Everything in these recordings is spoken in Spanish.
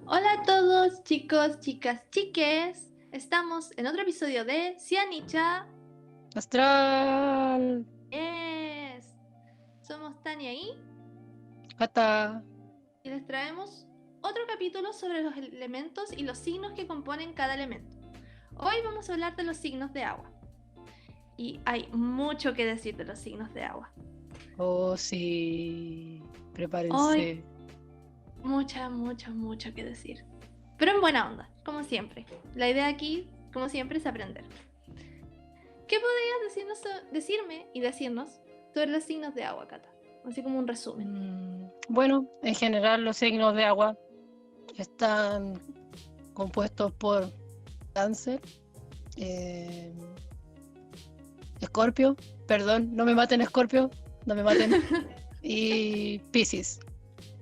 Hola a todos, chicos, chicas, chiques. Estamos en otro episodio de Cianicha Astral, es. Somos Tania y Cata. les traemos otro capítulo sobre los elementos y los signos que componen cada elemento. Hoy vamos a hablar de los signos de agua. Y hay mucho que decir de los signos de agua. Oh, sí. Hoy, Prepárense. mucho que decir. Pero en buena onda, como siempre. La idea aquí, como siempre, es aprender. ¿Qué podrías decirme y decirnos sobre los signos de agua, Cata? Así como un resumen. Bueno, en general los signos de agua están compuestos por Cáncer, eh, Escorpio, perdón, no me maten Escorpio, no me maten, y Piscis.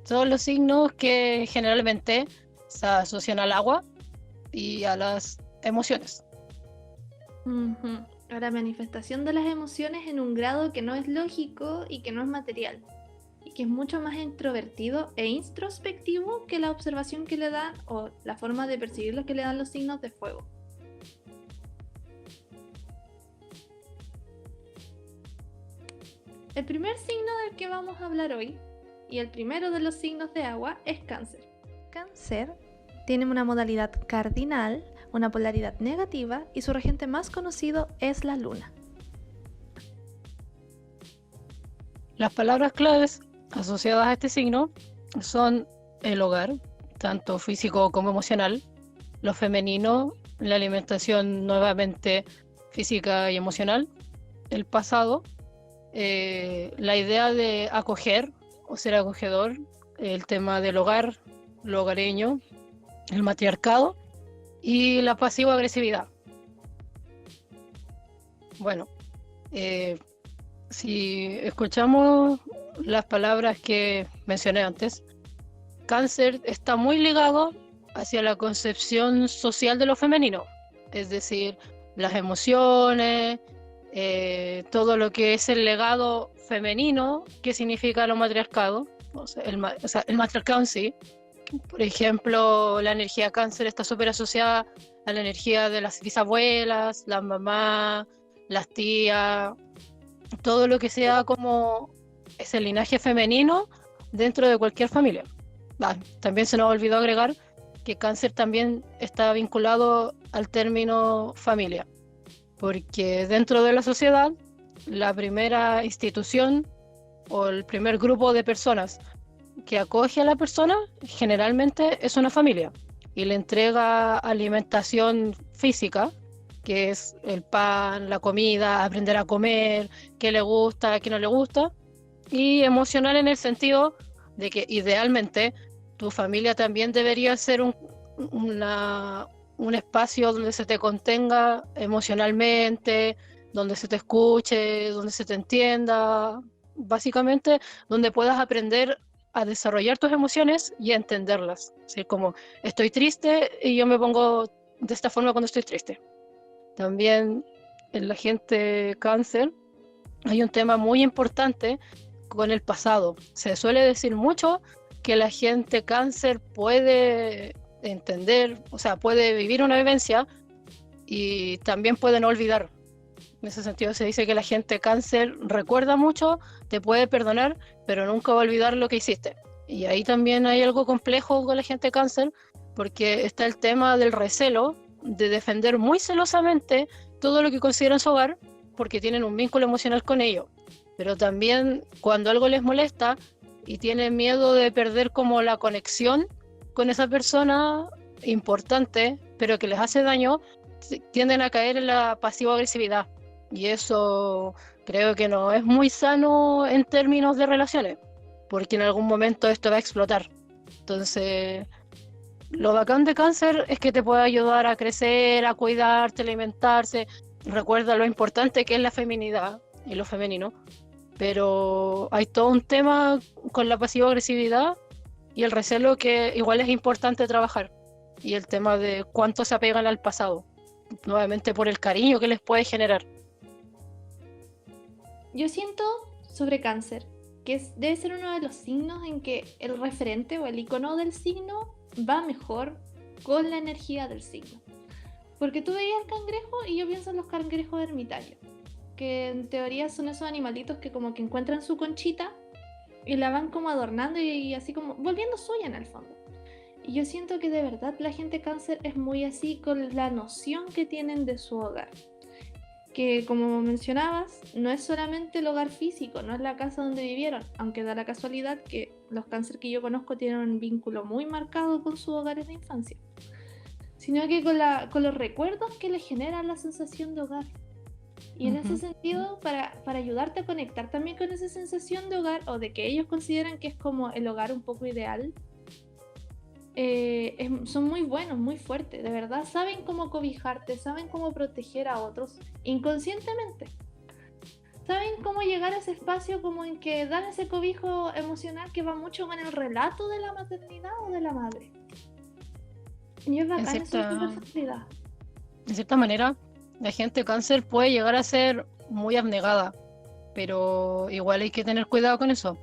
Son los signos que generalmente se asocian al agua y a las emociones. Ujú. A la manifestación de las emociones en un grado que no es lógico y que no es material. Y que es mucho más introvertido e introspectivo que la observación que le dan o la forma de percibir lo que le dan los signos de fuego. El primer signo del que vamos a hablar hoy, y el primero de los signos de agua, es Cáncer. Cáncer tiene una modalidad cardinal, una polaridad negativa, y su regente más conocido es la luna. Las palabras claves asociadas a este signo son el hogar, tanto físico como emocional, lo femenino, la alimentación nuevamente física y emocional, el pasado, la idea de acoger o ser acogedor, el tema del hogar, lo hogareño, el matriarcado y la pasivo-agresividad. Bueno, si escuchamos las palabras que mencioné antes, Cáncer está muy ligado hacia la concepción social de lo femenino, es decir, las emociones, todo lo que es el legado femenino, que significa lo matriarcado, o sea, el matriarcado en sí. Por ejemplo, la energía Cáncer está súper asociada a la energía de las bisabuelas, las mamás, las tías, todo lo que sea como ese linaje femenino dentro de cualquier familia. También se nos olvidó agregar que Cáncer también está vinculado al término familia, porque dentro de la sociedad, la primera institución o el primer grupo de personas que acoge a la persona generalmente es una familia y le entrega alimentación física, que es el pan, la comida, aprender a comer, qué le gusta, qué no le gusta, y emocional en el sentido de que idealmente tu familia también debería ser un espacio donde se te contenga emocionalmente, donde se te escuche, donde se te entienda, básicamente donde puedas aprender a desarrollar tus emociones y a entenderlas. Así como estoy triste y yo me pongo de esta forma cuando estoy triste. También en la gente cáncer hay un tema muy importante con el pasado. Se suele decir mucho que la gente cáncer puede entender, o sea, puede vivir una vivencia y también puede no olvidar. En ese sentido se dice que la gente cáncer recuerda mucho, te puede perdonar, pero nunca va a olvidar lo que hiciste. Y ahí también hay algo complejo con la gente cáncer, porque está el tema del recelo, de defender muy celosamente todo lo que consideran su hogar, porque tienen un vínculo emocional con ello. Pero también cuando algo les molesta y tienen miedo de perder como la conexión con esa persona importante, pero que les hace daño, tienden a caer en la pasivo-agresividad. Y eso creo que no es muy sano en términos de relaciones, porque en algún momento esto va a explotar. Entonces, lo bacán de cáncer es que te puede ayudar a crecer, a cuidarte, a alimentarse. Recuerda lo importante que es la feminidad y lo femenino, pero hay todo un tema con la pasivo-agresividad y el recelo que igual es importante trabajar. Y el tema de cuánto se apegan al pasado, nuevamente por el cariño que les puede generar. Yo siento sobre Cáncer que debe ser uno de los signos en que el referente o el icono del signo va mejor con la energía del signo. Porque tú veías el cangrejo y yo pienso en los cangrejos ermitaños, que en teoría son esos animalitos que como que encuentran su conchita y la van como adornando y así como volviendo suya en el fondo. Y yo siento que de verdad la gente cáncer es muy así con la noción que tienen de su hogar. Que como mencionabas, no es solamente el hogar físico, no es la casa donde vivieron, aunque da la casualidad que los cáncer que yo conozco tienen un vínculo muy marcado con sus hogares de infancia, sino que con los recuerdos que les genera la sensación de hogar. Y en ese sentido, para ayudarte a conectar también con esa sensación de hogar, o de que ellos consideran que es como el hogar un poco ideal, son muy buenos, muy fuertes, de verdad saben cómo cobijarte, saben cómo proteger a otros inconscientemente, saben cómo llegar a ese espacio como en que dan ese cobijo emocional que va mucho con el relato de la maternidad o de la madre. Y es bacán eso de su personalidad. De cierta manera, la gente cáncer puede llegar a ser muy abnegada, pero igual hay que tener cuidado con eso,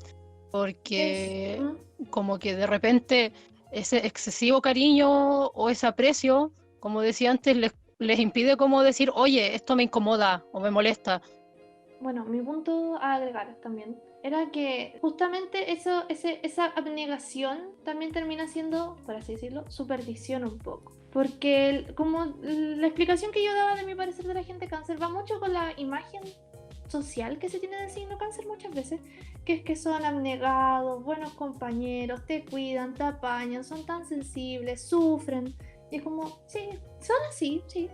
porque como que de repente ese excesivo cariño o ese aprecio, como decía antes, les impide como decir, oye, esto me incomoda o me molesta. Bueno, mi punto a agregar también era que justamente esa abnegación también termina siendo, por así decirlo, superstición un poco. Porque como la explicación que yo daba de mi parecer de la gente cáncer va mucho con la imagen social que se tiene del signo cáncer muchas veces, que es que son abnegados, buenos compañeros, te cuidan, te apañan, son tan sensibles, sufren. Y es como, sí, son así, sí.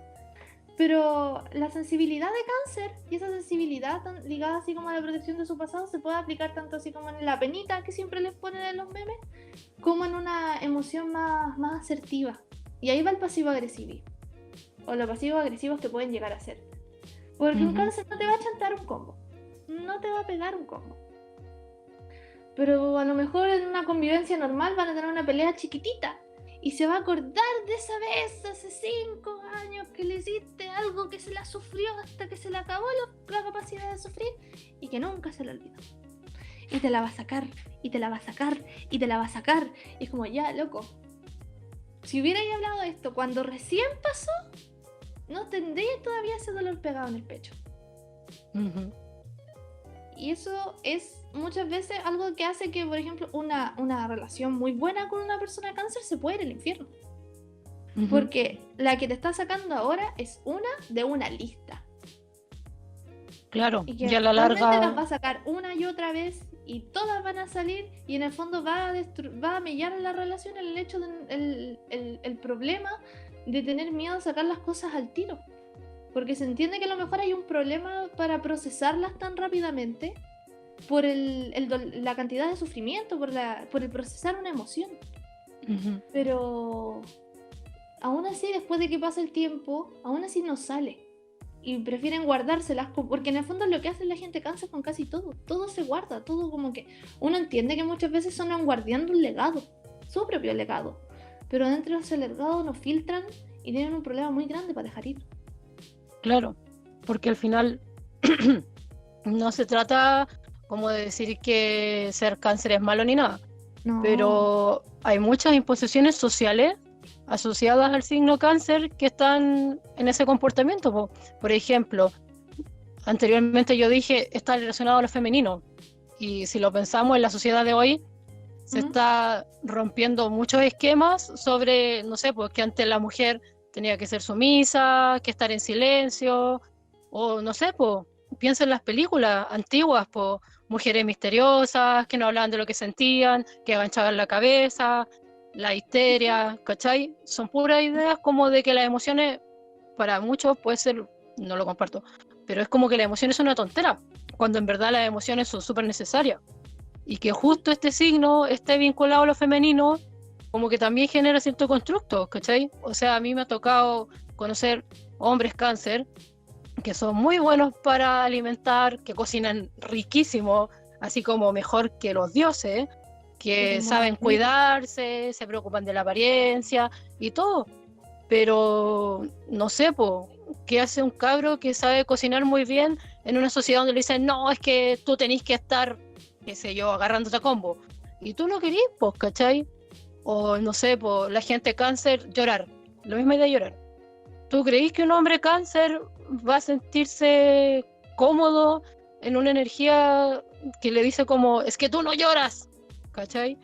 Pero la sensibilidad de cáncer y esa sensibilidad tan ligada así como a la protección de su pasado se puede aplicar tanto así como en la penita que siempre les ponen en los memes, como en una emoción más asertiva. Y ahí va el pasivo-agresivo, o los pasivos-agresivos que pueden llegar a ser. Porque un cáncer no te va a chantar un combo, no te va a pegar un combo. Pero a lo mejor en una convivencia normal van a tener una pelea chiquitita y se va a acordar de esa vez hace 5 años que le hiciste algo que se la sufrió hasta que se le acabó la capacidad de sufrir y que nunca se le olvidó. Y te la va a sacar, y te la va a sacar, y te la va a sacar. Y es como, ya, loco, si hubierais hablado de esto cuando recién pasó, no tendría todavía ese dolor pegado en el pecho. Y eso es muchas veces algo que hace que, por ejemplo, una relación muy buena con una persona de cáncer se puede ir al infierno. Porque la que te está sacando ahora es una de una lista. Claro, y que ya a la larga las va a sacar una y otra vez y todas van a salir y en el fondo va a mellar la relación el hecho de el problema de tener miedo a sacar las cosas al tiro, porque se entiende que a lo mejor hay un problema para procesarlas tan rápidamente por la cantidad de sufrimiento, por el procesar una emoción. Pero aún así, después de que pasa el tiempo, aún así no sale y prefieren guardárselas, porque en el fondo es lo que hace la gente cáncer con casi todo se guarda, todo como que uno entiende que muchas veces son guardiando un legado, su propio legado, pero dentro de ese legado lo filtran y tienen un problema muy grande para dejar ir. Claro, porque al final no se trata como de decir que ser cáncer es malo ni nada, No. pero hay muchas imposiciones sociales asociadas al signo cáncer que están en ese comportamiento. Por ejemplo, anteriormente yo dije está relacionado a lo femenino, y si lo pensamos en la sociedad de hoy se está rompiendo muchos esquemas sobre, no sé, pues que antes la mujer tenía que ser sumisa, que estar en silencio, o no sé, pues piensa en las películas antiguas, pues mujeres misteriosas que no hablaban de lo que sentían, que agachaban la cabeza, la histeria, ¿cachai? Son puras ideas como de que las emociones, para muchos puede ser, no lo comparto, pero es como que las emociones son una tontera, cuando en verdad las emociones son súper necesarias. Y que justo este signo esté vinculado a lo femenino, como que también genera cierto constructo, ¿cachai? O sea, a mí me ha tocado conocer hombres cáncer que son muy buenos para alimentar, que cocinan riquísimo, así como mejor que los dioses, que saben cuidarse, se preocupan de la apariencia y todo. Pero no sé, ¿qué hace un cabro que sabe cocinar muy bien en una sociedad donde le dicen, no, es que tú tenés que estar, qué sé yo, agarrándote a combo? Y tú no querís, ¿cachai? O no sé, por la gente cáncer, llorar. La misma idea de llorar. ¿Tú creís que un hombre cáncer va a sentirse cómodo en una energía que le dice como, es que tú no lloras? ¿Cachai?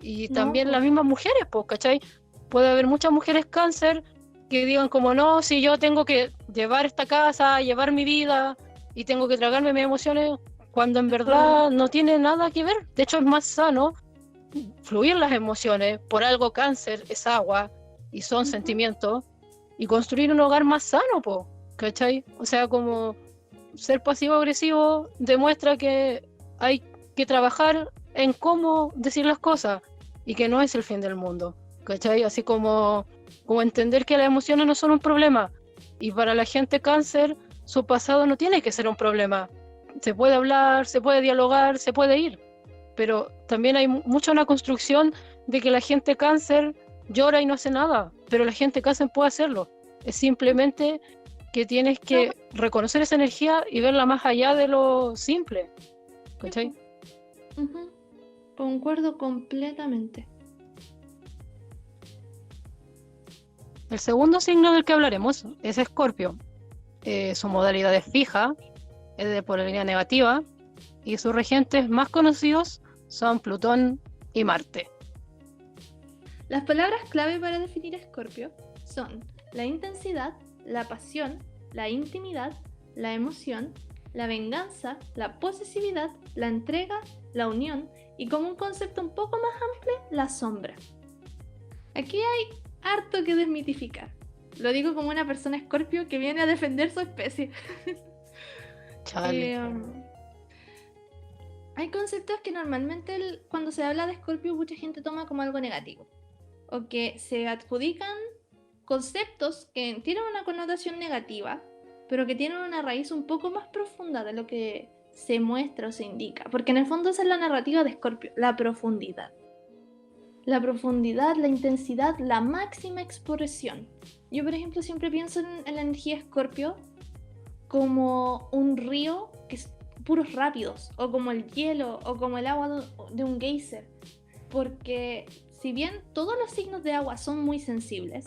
Y No, también pues. las mismas mujeres, pues, ¿cachai? Puede haber muchas mujeres cáncer que digan como, no, si yo tengo que llevar esta casa, llevar mi vida y tengo que tragarme mis emociones, cuando en verdad no tiene nada que ver. De hecho, es más sano fluir las emociones. Por algo cáncer es agua y son sentimientos, y construir un hogar más sano, po, ¿cachai? O sea, como ser pasivo-agresivo demuestra que hay que trabajar en cómo decir las cosas y que no es el fin del mundo, ¿cachai? Así como entender que las emociones no son un problema, y para la gente cáncer su pasado no tiene que ser un problema. Se puede hablar, se puede dialogar, se puede ir, pero también hay mucha una construcción de que la gente cáncer llora y no hace nada, pero la gente cáncer puede hacerlo. Es simplemente que tienes No, que reconocer esa energía y verla más allá de lo simple, ¿cachai? ujú, concuerdo completamente. El segundo signo del que hablaremos es Escorpio. Su modalidad es fija, es de polaridad negativa, y sus regentes más conocidos son Plutón y Marte. Las palabras clave para definir a Escorpio son la intensidad, la pasión, la intimidad, la emoción, la venganza, la posesividad, la entrega, la unión y, como un concepto un poco más amplio, la sombra. Aquí hay harto que desmitificar. Lo digo como una persona Escorpio que viene a defender su especie. Chale. Hay conceptos que normalmente cuando se habla de Escorpio mucha gente toma como algo negativo, o que se adjudican conceptos que tienen una connotación negativa, pero que tienen una raíz un poco más profunda de lo que se muestra o se indica, porque en el fondo esa es la narrativa de Escorpio, la profundidad. La profundidad, la intensidad, la máxima expresión. Yo, por ejemplo, siempre pienso en la energía Escorpio como un río que es puros rápidos, o como el hielo, o como el agua de un geyser, porque si bien todos los signos de agua son muy sensibles,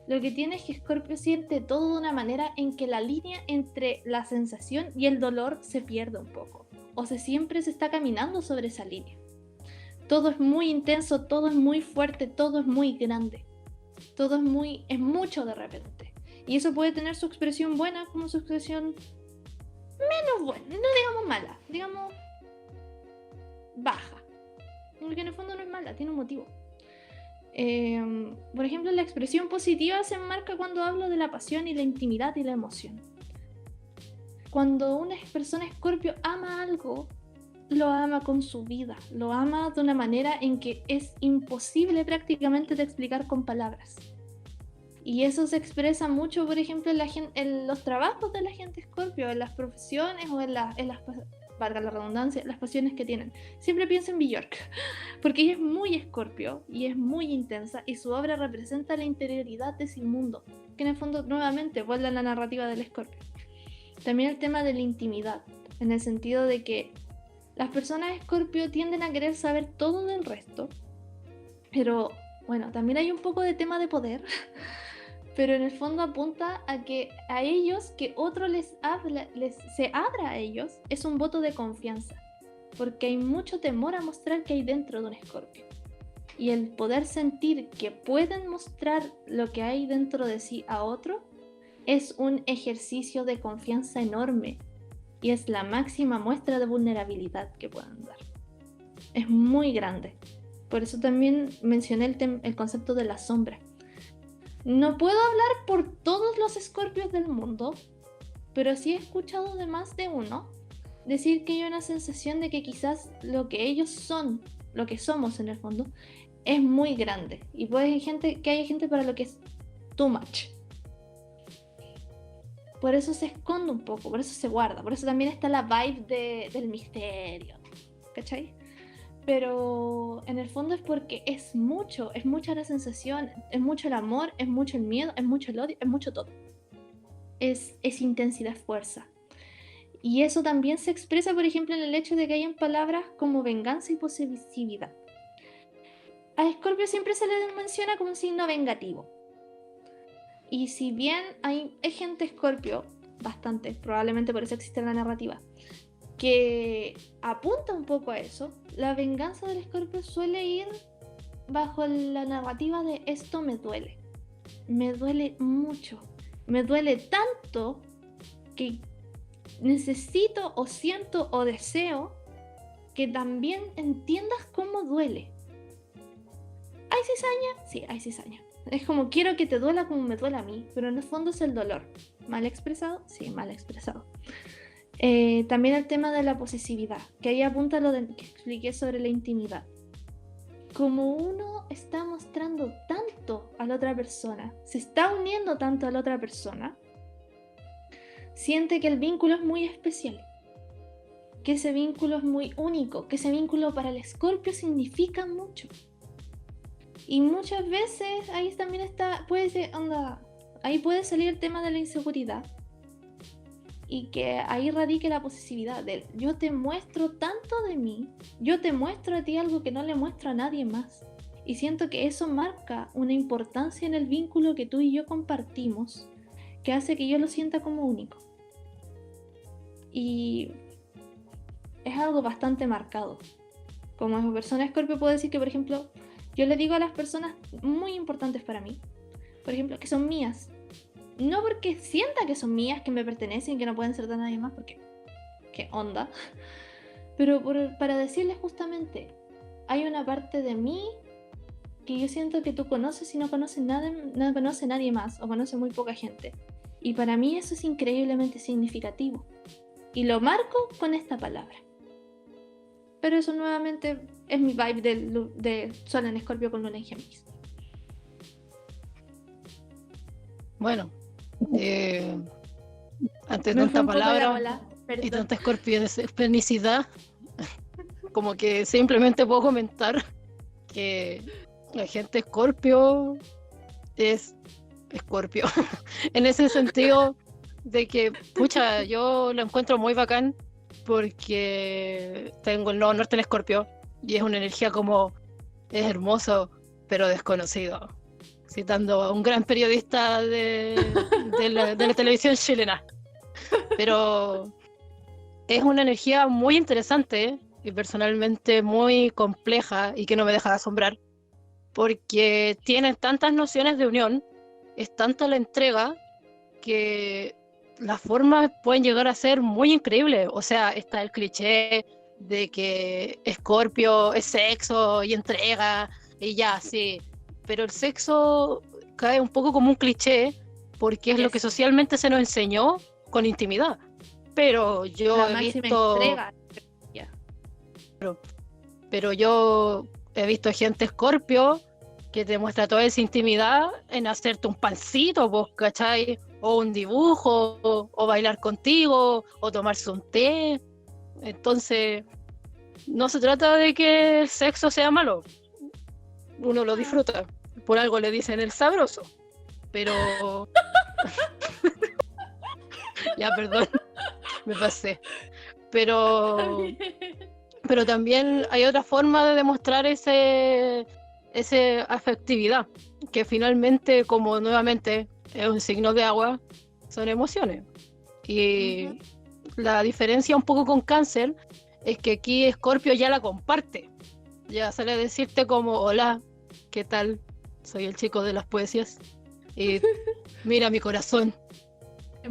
lo que tiene es que Escorpio siente todo de una manera en que la línea entre la sensación y el dolor se pierde un poco, o se siempre se está caminando sobre esa línea. Todo es muy intenso, todo es muy fuerte, todo es muy grande, todo es mucho de repente. Y eso puede tener su expresión buena como su expresión menos buena, no digamos mala, digamos baja. Porque en el fondo no es mala, tiene un motivo. Por ejemplo, la expresión positiva se enmarca cuando hablo de la pasión y la intimidad y la emoción. Cuando una persona Escorpio ama algo, lo ama con su vida, lo ama de una manera en que es imposible prácticamente de explicar con palabras. Y eso se expresa mucho, por ejemplo, en los trabajos de la gente Escorpio, en las profesiones o en las valga la redundancia, las pasiones que tienen. Siempre pienso en Björk, porque ella es muy Escorpio y es muy intensa, y su obra representa la interioridad de ese mundo, que en el fondo nuevamente vuelve a la narrativa del Escorpio. También el tema de la intimidad, en el sentido de que las personas Escorpio tienden a querer saber todo del resto, pero bueno, también hay un poco de tema de poder, pero en el fondo apunta a que a ellos, que otro se abra a ellos, es un voto de confianza, porque hay mucho temor a mostrar que hay dentro de un Escorpio. Y el poder sentir que pueden mostrar lo que hay dentro de sí a otro es un ejercicio de confianza enorme, y es la máxima muestra de vulnerabilidad que pueden dar. Es muy grande. Por eso también mencioné el concepto de la sombra. No puedo hablar por todos los Escorpios del mundo, pero sí he escuchado de más de uno decir que hay una sensación de que quizás lo que ellos son, lo que somos en el fondo, es muy grande. Y puede que haya gente para lo que es too much. Por eso se esconde un poco, por eso se guarda, por eso también está la vibe del misterio, ¿cachai? Pero en el fondo es porque es mucha la sensación, es mucho el amor, es mucho el miedo, es mucho el odio, es mucho todo. Es intensidad, fuerza. Y eso también se expresa, por ejemplo, en el hecho de que hayan palabras como venganza y posesividad. A Escorpio siempre se le menciona como un signo vengativo. Y si bien hay gente Escorpio, bastante, probablemente por eso existe la narrativa, que apunta un poco a eso, la venganza del Escorpio suele ir bajo la narrativa de esto me duele mucho, me duele tanto que necesito o siento o deseo que también entiendas cómo duele. ¿Hay cizaña? Sí, hay cizaña. Es como quiero que te duela como me duele a mí, pero en el fondo es el dolor. ¿Mal expresado? Sí, mal expresado. También el tema de la posesividad, que ahí apunta lo que expliqué sobre la intimidad. Como uno está mostrando tanto a la otra persona, se está uniendo tanto a la otra persona, siente que el vínculo es muy especial, que ese vínculo es muy único, que ese vínculo para el Escorpio significa mucho. Y muchas veces ahí también está, ahí puede salir el tema de la inseguridad. Y que ahí radique la posesividad del yo te muestro tanto de mí, yo te muestro a ti algo que no le muestro a nadie más. Y siento que eso marca una importancia en el vínculo que tú y yo compartimos, que hace que yo lo sienta como único. Y es algo bastante marcado. Como persona Escorpio puedo decir que, por ejemplo, yo le digo a las personas muy importantes para mí, por ejemplo, que son mías. No porque sienta que son mías, que me pertenecen, que no pueden ser de nadie más, porque qué onda. Pero para decirles justamente, hay una parte de mí que yo siento que tú conoces y no conoce nadie más, o conoce muy poca gente. Y para mí eso es increíblemente significativo. Y lo marco con esta palabra. Pero eso nuevamente es mi vibe de Sol en Escorpio con Luna en Géminis. Bueno, ante tanta palabra y tanta escorpionicidad, como que simplemente puedo comentar que la gente Escorpio es Escorpio. En ese sentido de que, pucha, yo lo encuentro muy bacán porque tengo el nodo norte en Escorpio y es una energía como es hermoso pero desconocido, citando a un gran periodista de la televisión chilena. Pero es una energía muy interesante y personalmente muy compleja y que no me deja de asombrar porque tienen tantas nociones de unión, es tanta la entrega que las formas pueden llegar a ser muy increíbles. O sea, está el cliché de que Escorpio es sexo y entrega y ya, sí, pero el sexo cae un poco como un cliché porque es lo que socialmente se nos enseñó con intimidad. Pero yo he visto entrega. Pero yo he visto gente Escorpio que te muestra toda esa intimidad en hacerte un pancito, ¿vos cachai? O un dibujo, o bailar contigo, o tomarse un té. Entonces, no se trata de que el sexo sea malo. Uno lo disfruta. Por algo le dicen el sabroso. Pero... ya, perdón. Me pasé. Pero también hay otra forma de demostrar esa afectividad, que finalmente, como nuevamente es un signo de agua, son emociones. Y la diferencia un poco con Cáncer es que aquí Escorpio ya la comparte. Ya sale a decirte como, hola, ¿qué tal? Soy el chico de las poesías. Y mira mi corazón.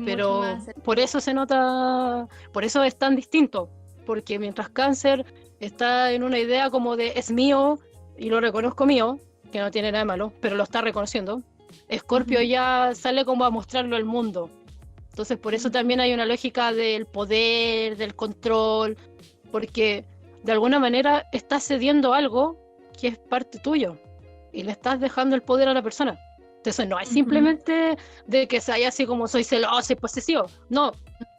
Pero por eso se nota, por eso es tan distinto. Porque mientras Cáncer está en una idea como de es mío y lo reconozco mío, que no tiene nada de malo, pero lo está reconociendo, Escorpio ya sale como a mostrarlo al mundo. Entonces por eso también hay una lógica del poder, del control, porque de alguna manera estás cediendo algo que es parte tuyo y le estás dejando el poder a la persona. Entonces no es simplemente de que sea así como soy celoso y posesivo, no,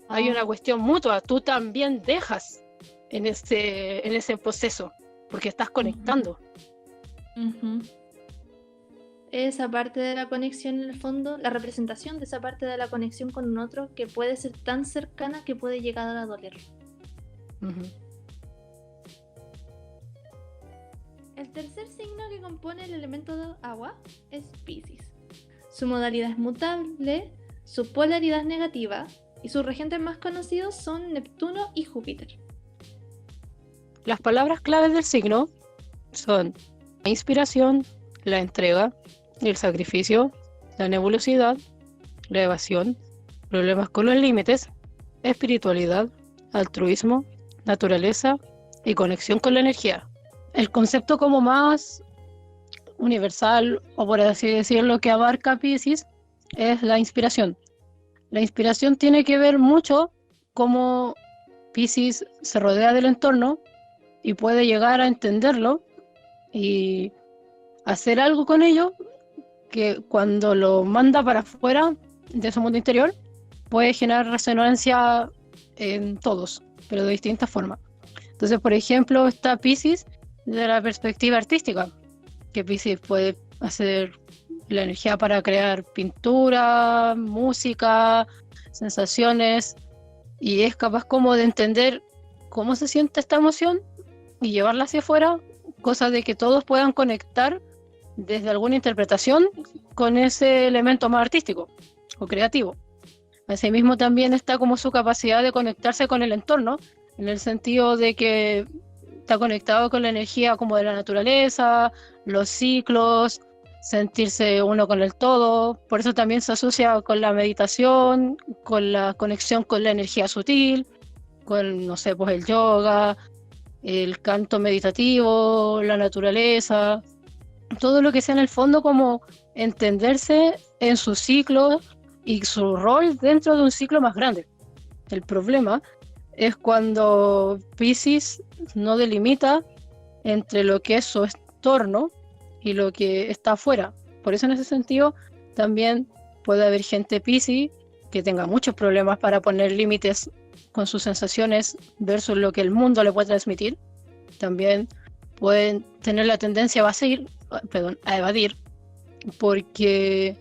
hay una cuestión mutua, tú también dejas en ese proceso, porque estás conectando. Esa parte de la conexión en el fondo, la representación de esa parte de la conexión con un otro que puede ser tan cercana que puede llegar a doler. tercer signo que compone el elemento de agua es Piscis. Su modalidad es mutable, su polaridad es negativa y sus regentes más conocidos son Neptuno y Júpiter. Las palabras claves del signo son la inspiración, la entrega, el sacrificio, la nebulosidad, la evasión, problemas con los límites, espiritualidad, altruismo, naturaleza y conexión con la energía. El concepto como más universal, o por así decirlo, que abarca Piscis es la inspiración. La inspiración tiene que ver mucho cómo Piscis se rodea del entorno y puede llegar a entenderlo y hacer algo con ello que cuando lo manda para afuera de su mundo interior puede generar resonancia en todos, pero de distintas formas. Entonces, por ejemplo, está Piscis desde la perspectiva artística, que Piscis puede hacer la energía para crear pintura, música, sensaciones, y es capaz como de entender cómo se siente esta emoción y llevarla hacia afuera, cosa de que todos puedan conectar desde alguna interpretación con ese elemento más artístico o creativo. Asimismo también está como su capacidad de conectarse con el entorno, en el sentido de que está conectado con la energía como de la naturaleza, los ciclos, sentirse uno con el todo. Por eso también se asocia con la meditación, con la conexión con la energía sutil, con, no sé, pues el yoga, el canto meditativo, la naturaleza, todo lo que sea en el fondo como entenderse en su ciclo y su rol dentro de un ciclo más grande. El problema es cuando Piscis no delimita entre lo que es su entorno y lo que está afuera. Por eso en ese sentido también puede haber gente Piscis que tenga muchos problemas para poner límites con sus sensaciones versus lo que el mundo le puede transmitir. También pueden tener la tendencia a evadir, porque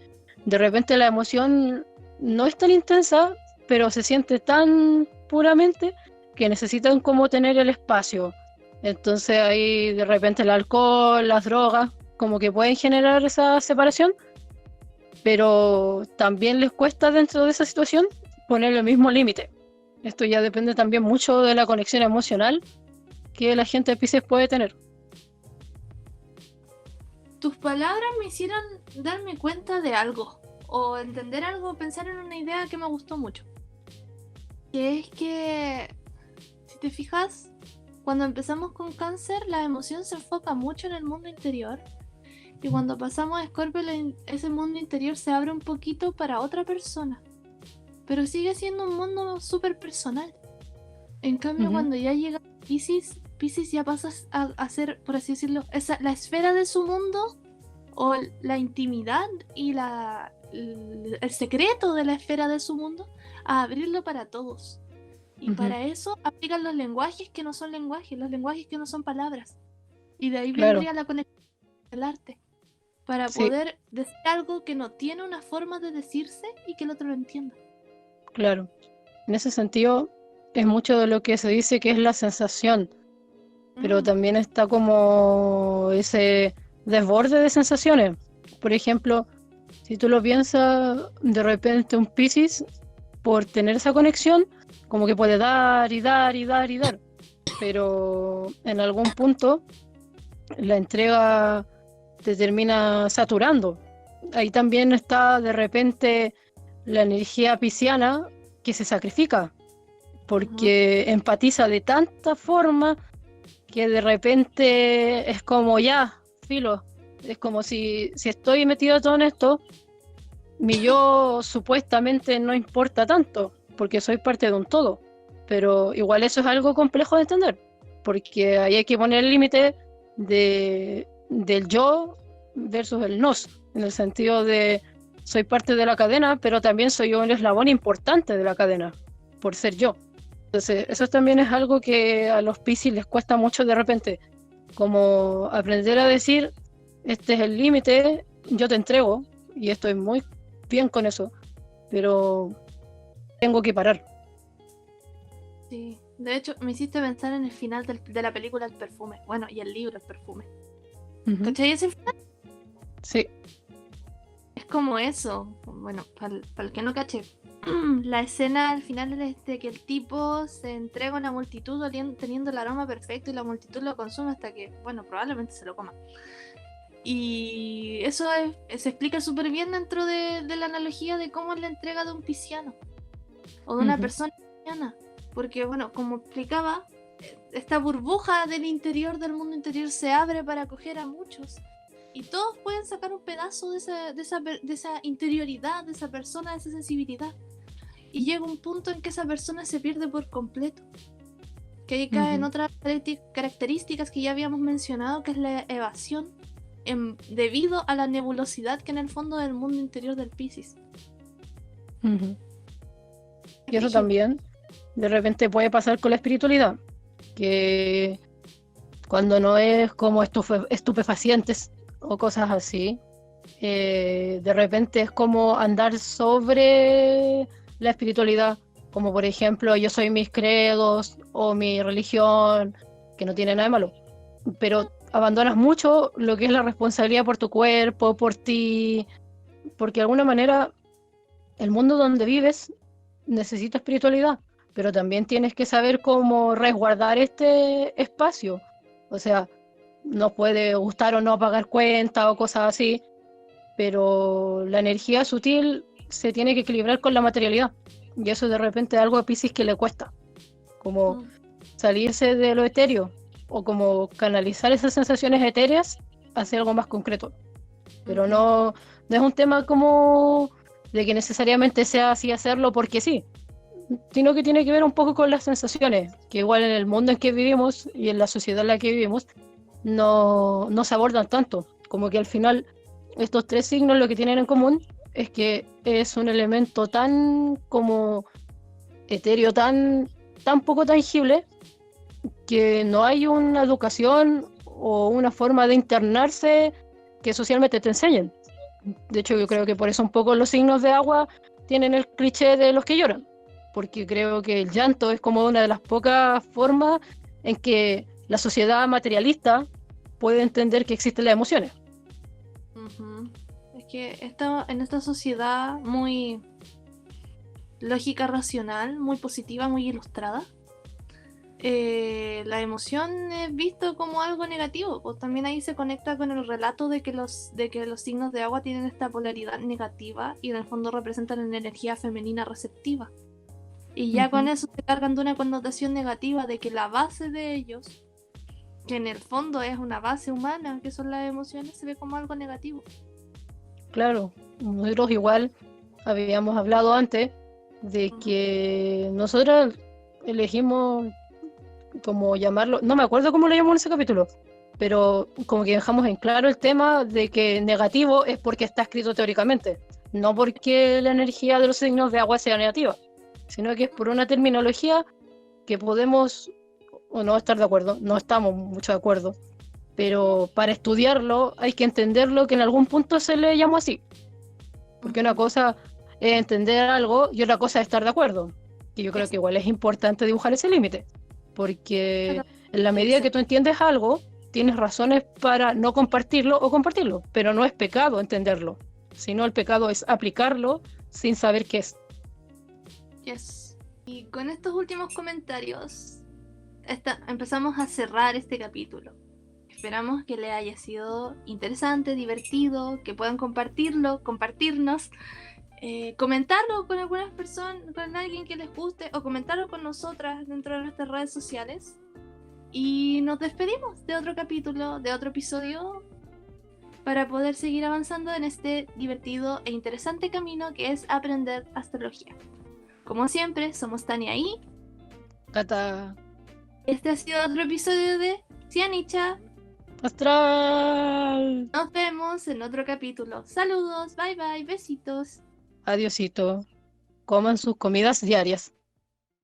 de repente la emoción no es tan intensa, pero se siente tan puramente que necesitan como tener el espacio. Entonces ahí de repente el alcohol, las drogas, como que pueden generar esa separación, pero también les cuesta dentro de esa situación poner el mismo límite. Esto ya depende también mucho de la conexión emocional que la gente de Piscis puede tener. Tus palabras me hicieron darme cuenta de algo, o entender algo, pensar en una idea que me gustó mucho. Que es que, si te fijas, cuando empezamos con Cáncer, la emoción se enfoca mucho en el mundo interior. Y cuando pasamos a Escorpio, ese mundo interior se abre un poquito para otra persona. Pero sigue siendo un mundo súper personal. En cambio, cuando ya llega Piscis ya pasa a ser, por así decirlo, la esfera de su mundo, o la intimidad y el secreto de la esfera de su mundo, a abrirlo para todos. Y para eso aplican los lenguajes que no son lenguajes, los lenguajes que no son palabras. Y de ahí vendría la conexión del arte. Para poder decir algo que no tiene una forma de decirse y que el otro lo entienda. Claro. En ese sentido, es mucho de lo que se dice que es la sensación, pero también está como ese desborde de sensaciones. Por ejemplo, si tú lo piensas, de repente un Piscis, por tener esa conexión, como que puede dar y dar y dar y dar, pero en algún punto la entrega te termina saturando. Ahí también está de repente la energía pisciana que se sacrifica, porque empatiza de tanta forma que de repente es como ya, filo, es como si estoy metido todo en esto, mi yo supuestamente no importa tanto, porque soy parte de un todo, pero igual eso es algo complejo de entender, porque ahí hay que poner el límite del yo versus el nos, en el sentido de soy parte de la cadena, pero también soy un eslabón importante de la cadena, por ser yo. Entonces, eso también es algo que a los Piscis les cuesta mucho de repente, como aprender a decir, este es el límite, yo te entrego, y estoy muy bien con eso, pero tengo que parar. Sí, de hecho me hiciste pensar en el final de la película El Perfume, bueno, y el libro El Perfume. Ujú. ¿Cachai? Ese Sí. es como eso. Bueno, para el que no cache. La escena al final es de que el tipo se entrega a una multitud teniendo el aroma perfecto y la multitud lo consume hasta que, bueno, probablemente se lo coma. Y eso se explica súper bien dentro de la analogía de cómo es la entrega de un pisciano o de una Ujú. persona pisciana. Porque, bueno, como explicaba, esta burbuja del interior, del mundo interior, se abre para acoger a muchos. Y todos pueden sacar un pedazo de esa interioridad, de esa persona, de esa sensibilidad. Y llega un punto en que esa persona se pierde por completo. Que ahí caen Ujú. otras características que ya habíamos mencionado, que es la evasión, debido a la nebulosidad que en el fondo del mundo interior del Piscis. Ujú. Es Y eso brígido. también de repente puede pasar con la espiritualidad, que cuando no es como estupefacientes o cosas así, de repente es como andar sobre la espiritualidad, como por ejemplo yo soy mis credos o mi religión, que no tiene nada de malo, pero abandonas mucho lo que es la responsabilidad por tu cuerpo, por ti, porque de alguna manera el mundo donde vives necesita espiritualidad, pero también tienes que saber cómo resguardar este espacio. O sea, no puede gustar o no pagar cuenta o cosas así, pero la energía sutil se tiene que equilibrar con la materialidad. Y eso de repente es algo a Piscis que le cuesta, como Mm, salirse de lo etéreo o como canalizar esas sensaciones etéreas hacia algo más concreto. Pero ujú, no es un tema como de que necesariamente sea así hacerlo porque sí, sino que tiene que ver un poco con las sensaciones, que igual en el mundo en que vivimos y en la sociedad en la que vivimos no se abordan tanto, como que al final estos tres signos lo que tienen en común es que es un elemento tan como etéreo, tan poco tangible, que no hay una educación o una forma de internarse que socialmente te enseñen. De hecho, yo creo que por eso un poco los signos de agua tienen el cliché de los que lloran, porque creo que el llanto es como una de las pocas formas en que la sociedad materialista puede entender que existen las emociones. ujú. Es que en esta sociedad muy lógica, racional, muy positiva, muy ilustrada, la emoción es visto como algo negativo, pues también ahí se conecta con el relato de que los signos de agua tienen esta polaridad negativa y en el fondo representan la energía femenina receptiva. Y ya con Ujú. eso se cargan de una connotación negativa de que la base de ellos, que en el fondo es una base humana, que son las emociones, se ve como algo negativo. Claro, nosotros igual habíamos hablado antes de Ujú. que nosotros elegimos como llamarlo, no me acuerdo cómo lo llamamos en ese capítulo, pero como que dejamos en claro el tema de que negativo es porque está escrito teóricamente, no porque la energía de los signos de agua sea negativa, sino que es por una terminología que podemos o no estar de acuerdo, no estamos mucho de acuerdo, pero para estudiarlo hay que entenderlo que en algún punto se le llamó así, porque una Ujú. cosa es entender algo y otra cosa es estar de acuerdo, que yo creo Es que igual es importante dibujar ese límite, porque en la de medida irse. que tú entiendes algo, tienes razones para no compartirlo o compartirlo, pero no es pecado entenderlo, sino el pecado es aplicarlo sin saber qué es. Yes. Y con estos últimos comentarios empezamos a cerrar este capítulo. Esperamos que les haya sido interesante, divertido, que puedan compartirlo, compartirnos, comentarlo con algunas personas, con alguien que les guste o comentarlo con nosotras dentro de nuestras redes sociales. Y nos despedimos de otro capítulo, de otro episodio, para poder seguir avanzando en este divertido e interesante camino que es aprender astrología. Como siempre, somos Tania y Cata este ha sido otro episodio de Cianicha. astral. Nos vemos en otro capítulo. Saludos, bye bye, besitos. Adiosito. Coman sus comidas diarias.